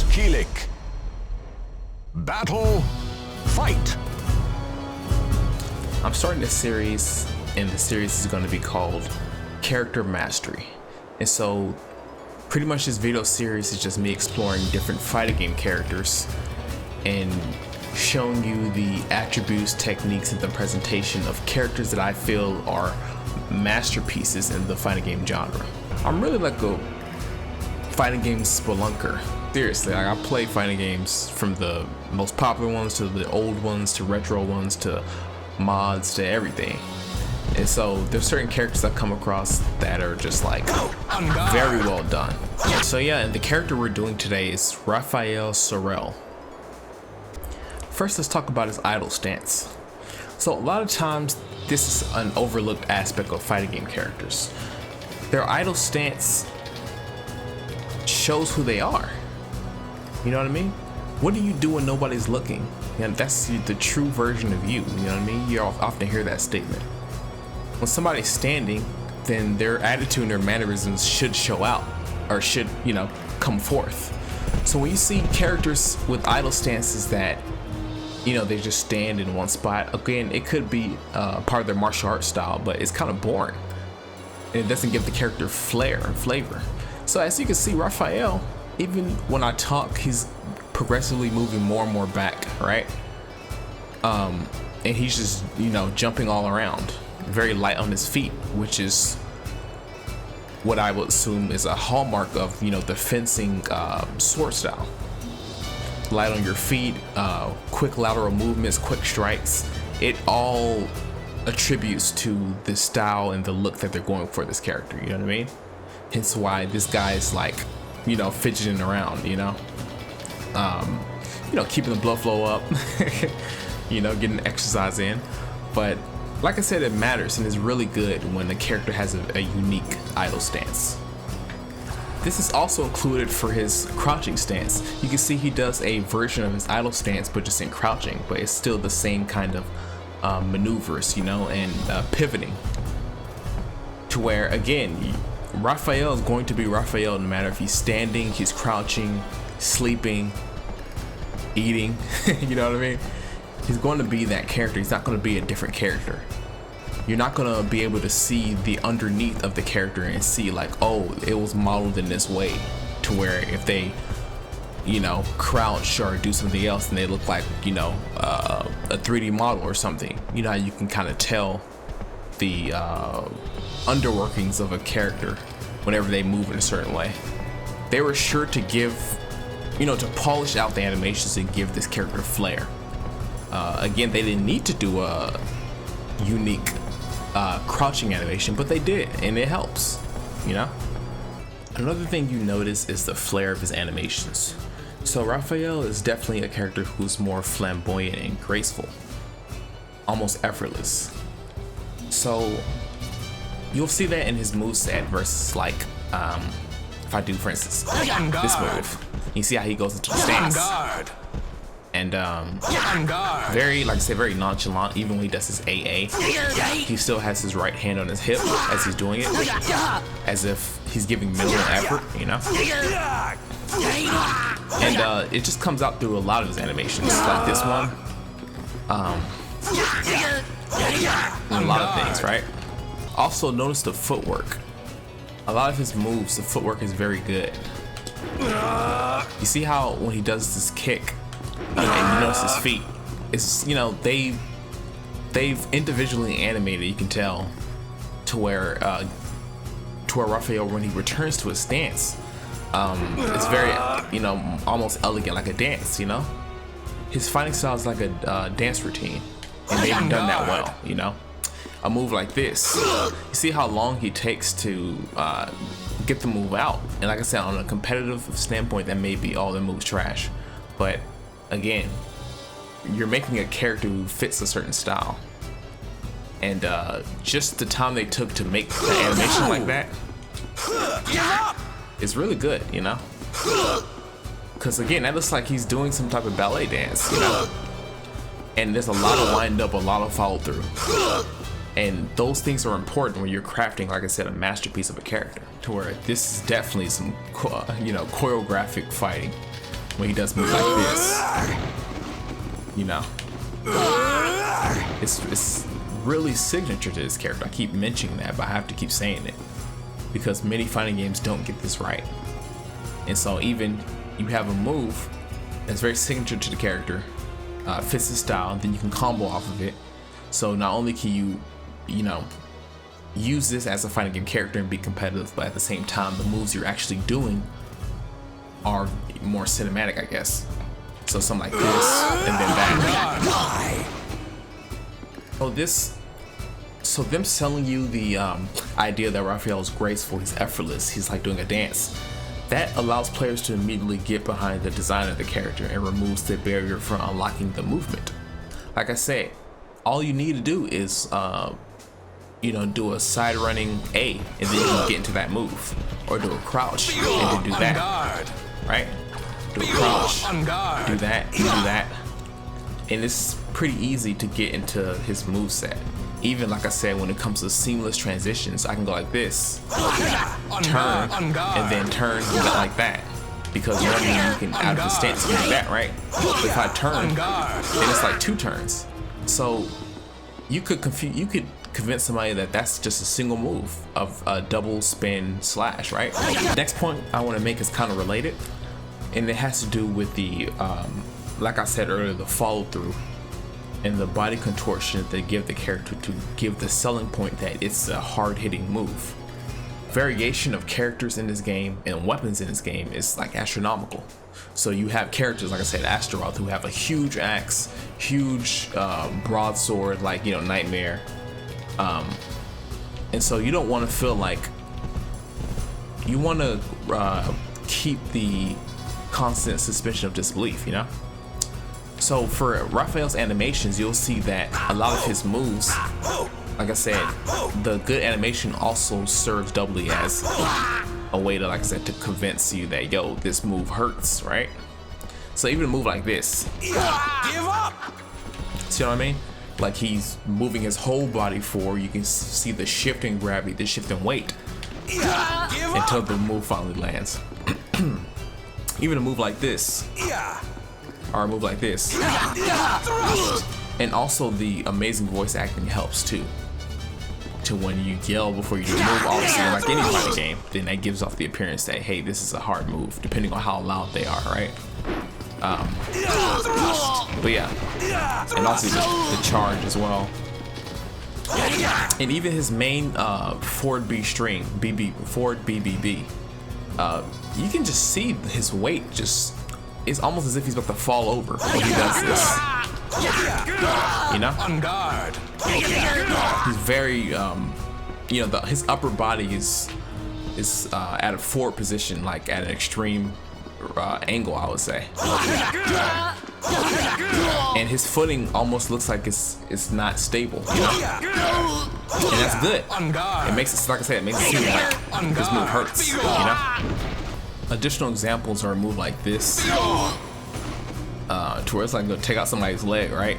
Kilik. Battle, fight. I'm starting this series, and the series is going to be called Character Mastery. And so pretty much this video series is just me exploring different fighting game characters and showing you the attributes, techniques, and the presentation of characters that I feel are masterpieces in the fighting game genre. I'm really like a fighting game spelunker. Seriously, like I play fighting games from the most popular ones to the old ones to retro ones to mods to everything. And so there's certain characters I come across that are just like very well done. So yeah, and the character we're doing today is Raphael Sorel. First, let's talk about his idle stance. So a lot of times this is an overlooked aspect of fighting game characters. Their idle stance shows who they are. You know what I mean? What do you do when nobody's looking? And that's the true version of you. You know what I mean? You often hear that statement. When somebody's standing, then their attitude and their mannerisms should show out, or should, you know, come forth. So when you see characters with idle stances that, you know, they just stand in one spot, again, it could be part of their martial arts style, but it's kind of boring. And it doesn't give the character flair and flavor. So as you can see, Raphael, even when I talk, he's progressively moving more and more back, right? And he's just, you know, jumping all around, very light on his feet, which is what I would assume is a hallmark of, you know, the fencing sword style. Light on your feet, quick lateral movements, quick strikes. It all attributes to the style and the look that they're going for this character, you know what I mean? Hence why this guy is like, you know, fidgeting around, you know, keeping the blood flow up, you know, getting exercise in. But like I said, it matters and is really good when the character has a unique idle stance. This is also included for his crouching stance. You can see he does a version of his idle stance, but just in crouching, but it's still the same kind of maneuvers, you know, and pivoting. To where, again, Raphael is going to be Raphael no matter if he's standing, he's crouching, sleeping, eating, you know what I mean? He's going to be that character. He's not going to be a different character. You're not going to be able to see the underneath of the character and see like, oh, it was modeled in this way, to where if they, you know, crouch or do something else and they look like, you know, a 3D model or something. You know how you can kind of tell the underworkings of a character whenever they move in a certain way. They were sure to give, you know, to polish out the animations and give this character flair. Again, they didn't need to do a unique crouching animation, but they did, and it helps, you know. Another thing you notice is the flair of his animations. So Raphael is definitely a character who's more flamboyant and graceful, almost effortless. So you'll see that in his moveset versus like if I do, for instance, this move. You see how he goes into the stance. And very, like I said, very nonchalant. Even when he does his AA, he still has his right hand on his hip as he's doing it, as if he's giving minimal effort, you know. And it just comes out through a lot of his animations, like this one, and a lot of things, right? Also, notice the footwork. A lot of his moves, the footwork is very good. You see how when he does this kick, and you notice his feet, it's, you know, they've individually animated, you can tell, to where Raphael, when he returns to his stance, it's very, you know, almost elegant, like a dance, you know. His fighting style is like a dance routine, and they've done that well, you know. A move like this, you see how long he takes to get the move out, and like I said, on a competitive standpoint, that may be all the moves trash, but again, you're making a character who fits a certain style, and just the time they took to make the animation like that is really good, you know. Because again, that looks like he's doing some type of ballet dance, you know. And there's a lot of wind up, a lot of follow through. And those things are important when you're crafting, like I said, a masterpiece of a character. To where this is definitely some, you know, choreographic fighting. when he does moves like this. You know, it's really signature to this character. I keep mentioning that, but I have to keep saying it because many fighting games don't get this right. And so even you have a move that's very signature to the character, fits his style, then you can combo off of it. So not only can you know, use this as a fighting game character and be competitive, but at the same time, the moves you're actually doing are more cinematic, I guess. So something like this, and then that. So them selling you the idea that Raphael is graceful, he's effortless, he's like doing a dance. That allows players to immediately get behind the design of the character and removes the barrier from unlocking the movement. Like I said, all you need to do is, you know, do a side running A, and then you can get into that move, or do a crouch and then do that, right? Do a crouch, do that, do that, and it's pretty easy to get into his moveset. Even like I said, when it comes to seamless transitions, I can go like this, turn, and then turn like that. Because normally you can, out of the stance, you can do that, right? But if I turn, then it's like 2 turns. So you could convince somebody that that's just a single move of a double spin slash, right? Next point I want to make is kind of related, and it has to do with the, like I said earlier, the follow through and the body contortion that they give the character to give the selling point that it's a hard-hitting move. Variation of characters in this game and weapons in this game is like astronomical. So you have characters, like I said, Astaroth, who have a huge axe, huge broadsword, like, you know, Nightmare. And so you don't want to feel like, you want to keep the constant suspension of disbelief, you know? So for Raphael's animations, you'll see that a lot of his moves, like I said, the good animation also serves doubly as a way to, like I said, to convince you that, yo, this move hurts, right? So even a move like this, give up. See what I mean? Like he's moving his whole body forward. You can see the shifting gravity, the shifting weight, until the move finally lands. Even a move like this, or a move like this, and also the amazing voice acting helps too. To when you yell before you do the move, obviously like any fighting game, then that gives off the appearance that, hey, this is a hard move, depending on how loud they are, right? But yeah, and also the charge as well, and even his main forward B string, forward BBB. You can just see his weight just. It's almost as if he's about to fall over when he does this. You know? On guard. He's very, you know, his upper body is at a forward position, like at an extreme angle, I would say. And his footing almost looks like it's not stable, you know? And that's good. It makes it, like I said, it makes it seem like this move hurts, you know? Additional examples are a move like this, to where it's like gonna take out somebody's leg, right?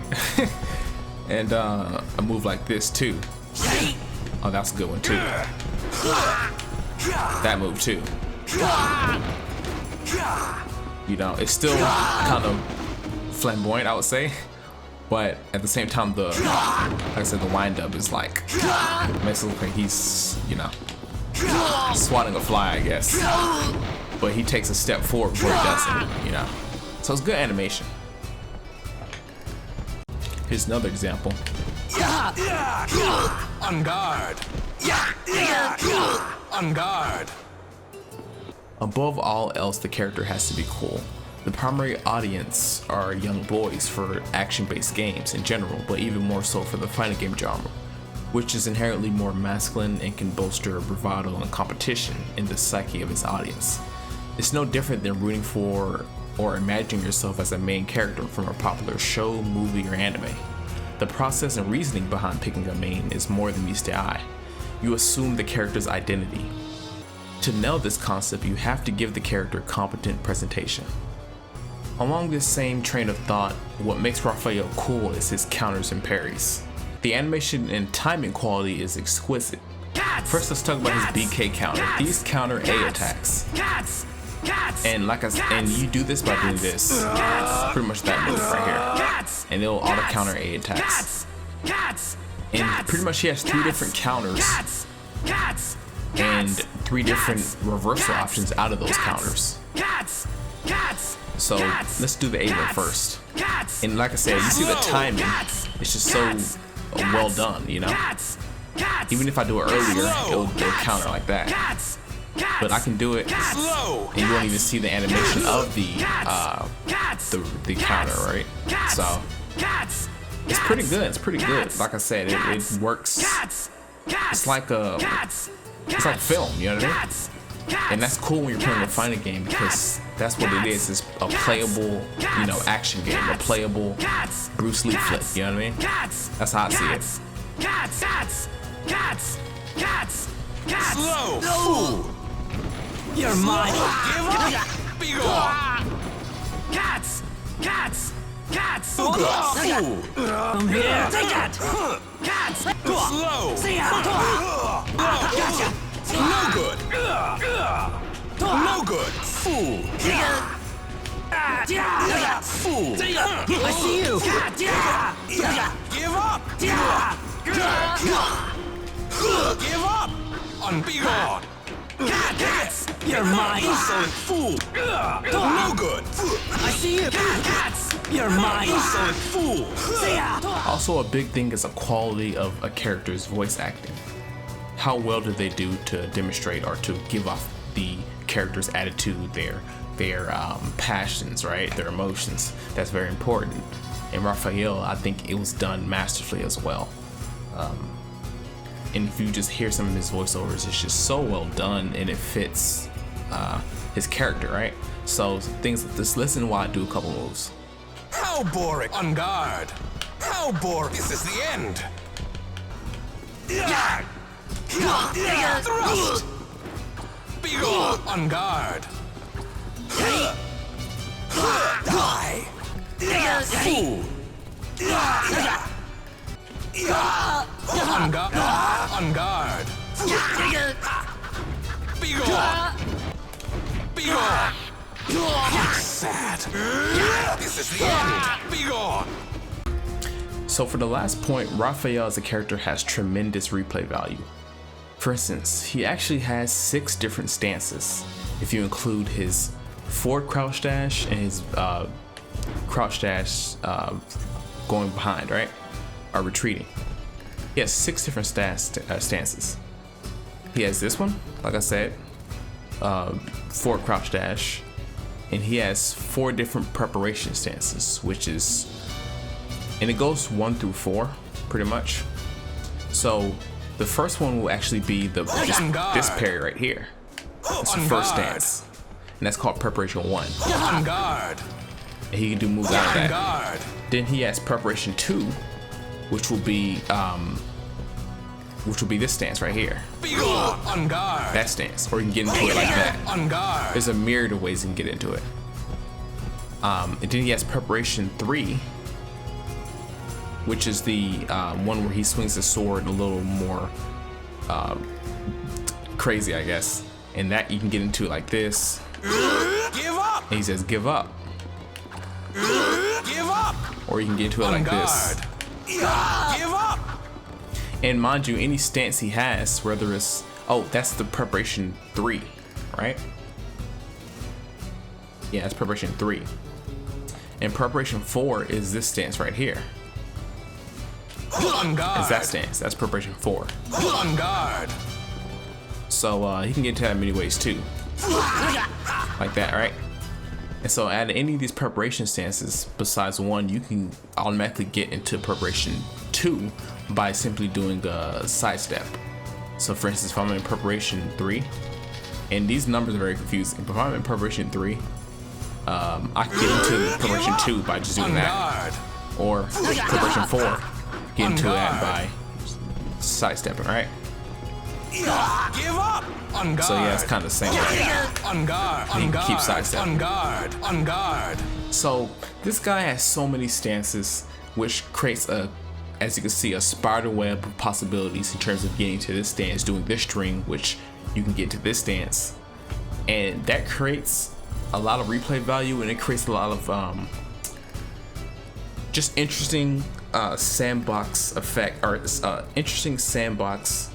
And a move like this too. Oh, that's a good one too. That move too. You know, it's still kind of flamboyant, I would say, but at the same time, like I said, the wind-up is like, makes it look like he's, you know, swatting a fly, I guess. But he takes a step forward before he does it, you know. So it's good animation. Here's another example. On guard. On guard. Above all else, the character has to be cool. The primary audience are young boys for action-based games in general, but even more so for the fighting game genre, which is inherently more masculine and can bolster bravado and competition in the psyche of its audience. It's no different than rooting for or imagining yourself as a main character from a popular show, movie, or anime. The process and reasoning behind picking a main is more than meets the eye. You assume the character's identity. To nail this concept, you have to give the character competent presentation. Along this same train of thought, what makes Raphael cool is his counters and parries. The animation and timing quality is exquisite. First, let's talk about his BK counter. These counter A attacks. And like I said, and you do this by doing this, pretty much that move right here, and it'll auto counter A attacks. And pretty much he has 3 different counters and 3 different reversal options out of those counters. So let's do the A one first. And like I said, you see the timing, it's just so well done, you know? Even if I do it earlier, it'll counter like that. But I can do it, and you won't even see the animation of the counter, right? So it's pretty good. It's pretty good. Like I said, it works. It's like film, you know what I mean? And that's cool when you're playing a fighting game, because that's what it is. It's a playable, you know, action game, a playable Bruce Lee flick. You know what I mean? That's how I see it. Slow! Fool! You're mine! Give up! Be gone! Fool! From here! Take that! Slow! No good! No good! Fool! Fool! I see you! Give up! Give up! And be gone! You're mine! Insolent fool! No good! I see you! You're mine! Insolent fool! Also, a big thing is the quality of a character's voice acting. How well do they do to demonstrate or to give off the character's attitude, their passions, right? Their emotions. That's very important. In Raphael, I think it was done masterfully as well. And if you just hear some of his voiceovers, it's just so well done, and it fits his character, right? So things like this. Listen while I do a couple moves. How boring! On guard! How boring! This is the end! Thrust! Be gone! On guard! Die! Fool! On guard! On guard! Be gone! Be gone! Sad! This is the end! Be gone! So for the last point, Raphael as a character has tremendous replay value. For instance, he actually has 6 different stances, if you include his forward crouch dash and his crouch dash going behind, right? Or retreating. He has 6 different stances. He has this one, like I said, forward crouch dash, and he has 4 different preparation stances, which is, and it goes 1 through 4, pretty much. So the first one will actually be this parry right here. It's the first stance, and that's called preparation 1. On guard! And he can do moves out of that. Then he has preparation 2, which will be this stance right here. On guard! That stance, or you can get into it like that. On guard! There's a myriad of ways you can get into it. And then he has preparation 3, which is the one where he swings the sword a little more crazy, I guess. And that you can get into it like this. Give up! And he says, "Give up." Give up! Or you can get into it like this. Give up! And mind you, any stance he has, whether it's, oh, that's the preparation 3, right? Yeah, it's preparation 3. And preparation 4 is this stance right here. On guard! It's that stance. That's preparation 4. On guard! So he can get into that in many ways too. Like that, right? And so at any of these preparation stances, besides 1, you can automatically get into preparation 2 by simply doing a sidestep. So for instance, if I'm in preparation 3, and these numbers are very confusing, but if I'm in preparation 3, I can get into preparation 2 by just doing that. Or preparation 4, get into that by sidestepping, right? Give up! On guard! So yeah, it's kind of the same way. On guard! And you can keep sidestepping. On guard! On guard! So this guy has so many stances, which creates a, as you can see, a spider web of possibilities in terms of getting to this stance, doing this string, which you can get to this stance, and that creates a lot of replay value, and it creates a lot of just interesting sandbox effect, or interesting sandbox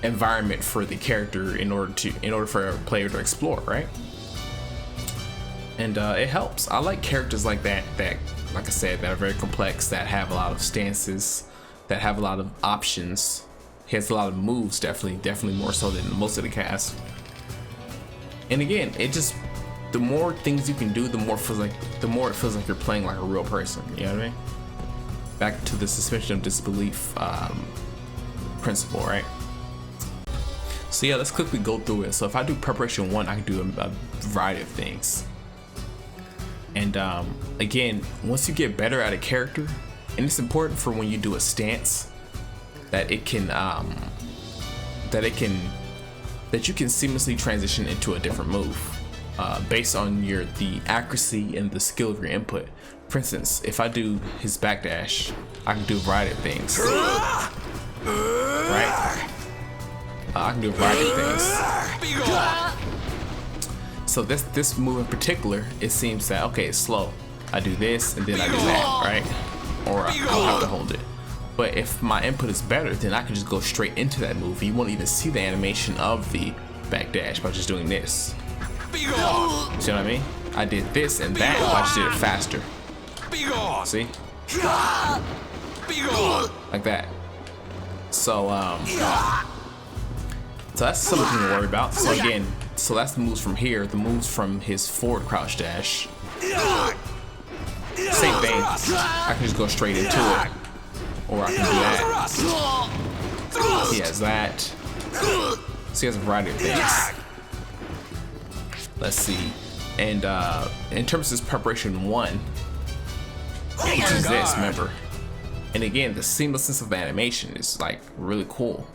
environment for the character in order for a player to explore, right? And it helps. I like characters like that, like I said, that are very complex, that have a lot of stances, that have a lot of options. He has a lot of moves, definitely more so than most of the cast. And again, it just, the more things you can do, the more it feels like you're playing like a real person. You know what I mean? Back to the suspension of disbelief principle, right? So yeah, let's quickly go through it. So if I do preparation 1, I can do a variety of things. And again, once you get better at a character, and it's important for when you do a stance that you can seamlessly transition into a different move based on the accuracy and the skill of your input. For instance, if I do his backdash, I can do a variety of things. Right? I can do a variety of things. So this move in particular, it seems that, okay, it's slow. I do this and then I do that, right? Or I'll have to hold it. But if my input is better, then I can just go straight into that move. You won't even see the animation of the backdash by just doing this. See what I mean? I did this and that, but I just did it faster. See? Like that. So that's something to worry about. So again, so that's the moves from here. The moves from his forward crouch dash. Same thing. I can just go straight into it. Or I can do that. He has that. So he has a variety of things. Let's see. And in terms of this preparation 1, which is this, remember. And again, the seamlessness of the animation is like really cool.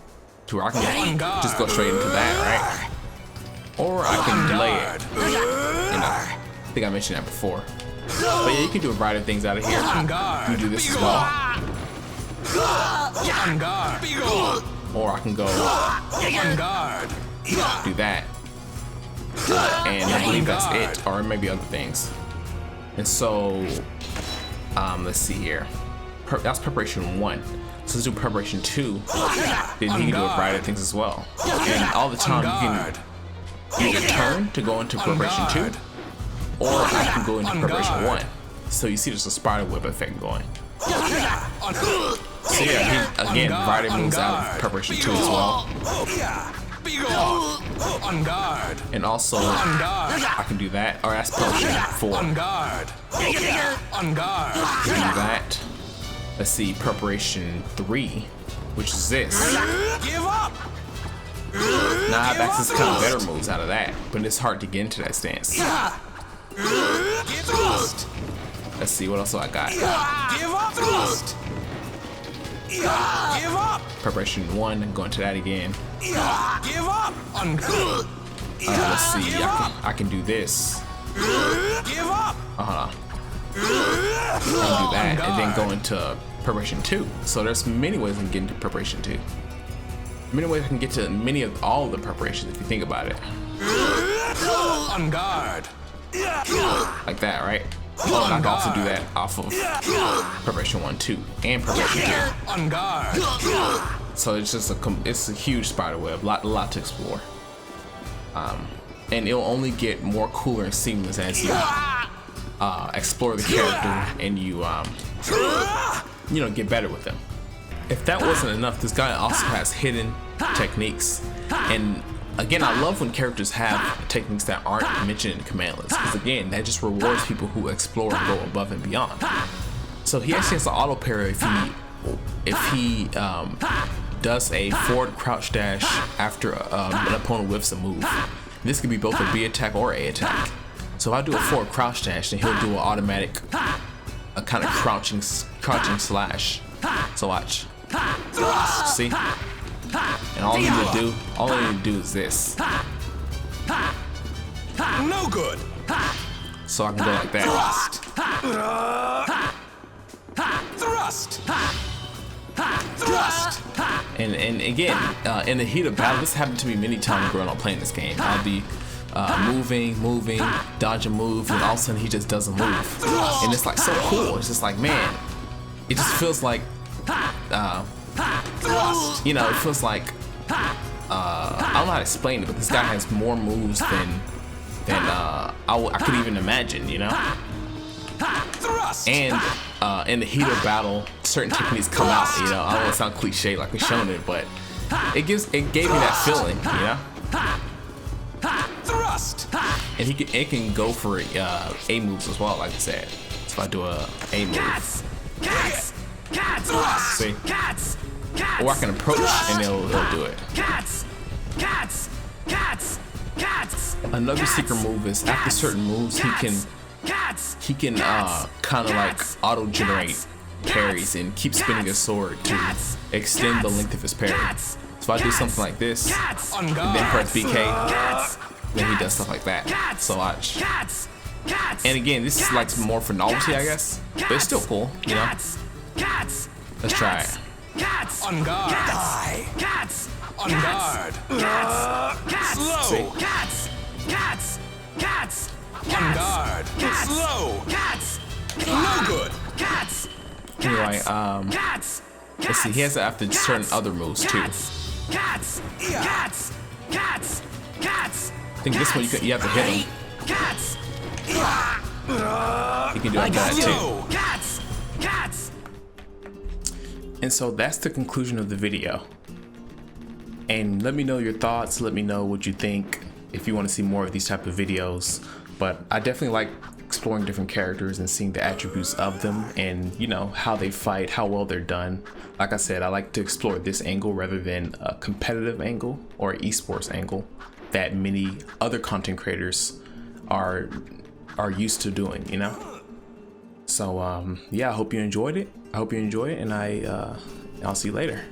To where I can just go straight into that, right? Or I can delay it. And I think I mentioned that before. But yeah, you can do a variety of things out of here. You do this as well. Or I can go do that. And I believe that's it, or maybe other things. And so, let's see here. That's preparation 1. So let's do preparation 2. Then you can do a variety of things as well. And all the time you can either turn to go into preparation 2, or I can go into preparation 1. So you see there's a spider web effect going. So yeah, he again variety moves out of preparation 2 as well. And also I can do that, or that's preparation 4. I can do that. Let's see, preparation 3, which is this. Now I have access to kind of better moves out of that, but it's hard to get into that stance. Let's see, what else do I got? Preparation 1, and go into that again. Let's see, I can do this. I'll do that, and then go into preparation 2. So there's many ways I can get into preparation 2. Many ways I can get to all of the preparations if you think about it. On guard. Like that, right? Oh, and I can also do that off of preparation 1, 2, and preparation 2. On guard. So it's just it's a huge spider web, a lot to explore. And it'll only get more cooler and seamless as you explore the character and you get better with them. If that wasn't enough, this guy also has hidden techniques. And again, I love when characters have techniques that aren't mentioned in command list, because again, that just rewards people who explore and go above and beyond. So he actually has an auto parry if he does a forward crouch dash after an opponent whiffs a move. This could be both a B attack or A attack. So if I do a forward crouch dash, then he'll do an automatic kind of crouching slash. So watch. See? And all I need to do is this. No good. So I can go like that. Thrust. And again, in the heat of battle, this happened to me many times growing up playing this game. I'll be moving, dodge a move, and all of a sudden he just doesn't move. And it's like so cool. It's just like, man, it just feels like, you know, it feels like, I don't know how to explain it, but this guy has more moves than I could even imagine, you know? And in the heat of battle, certain techniques come out, you know? I don't want to sound cliche like we've shown it, but it gave me that feeling, you know? And it can go for A moves as well, like I said. So if I do a move, see? Or I can approach and it'll do it. Another secret move is after certain moves he can kind of like auto-generate parries and keep spinning his sword to extend the length of his parry. So if I do something like this and then press BK, then he does stuff like that. So watch. And again, this is like more for novelty, I guess, but it's still cool, you know? Let's try it. On guard. Die. On guard. Slow. On guard. Slow. No good. Anyway, let's see. He has to after certain other moves too. I think this one you have to hit him. You can do it like that too. And so that's the conclusion of the video. And let me know your thoughts. Let me know what you think if you want to see more of these type of videos. But I definitely like exploring different characters and seeing the attributes of them and, you know, how they fight, how well they're done. Like I said, I like to explore this angle rather than a competitive angle or esports angle that many other content creators are used to doing, you know? So yeah, I hope you enjoyed it. I hope you enjoy it, and I'll see you later.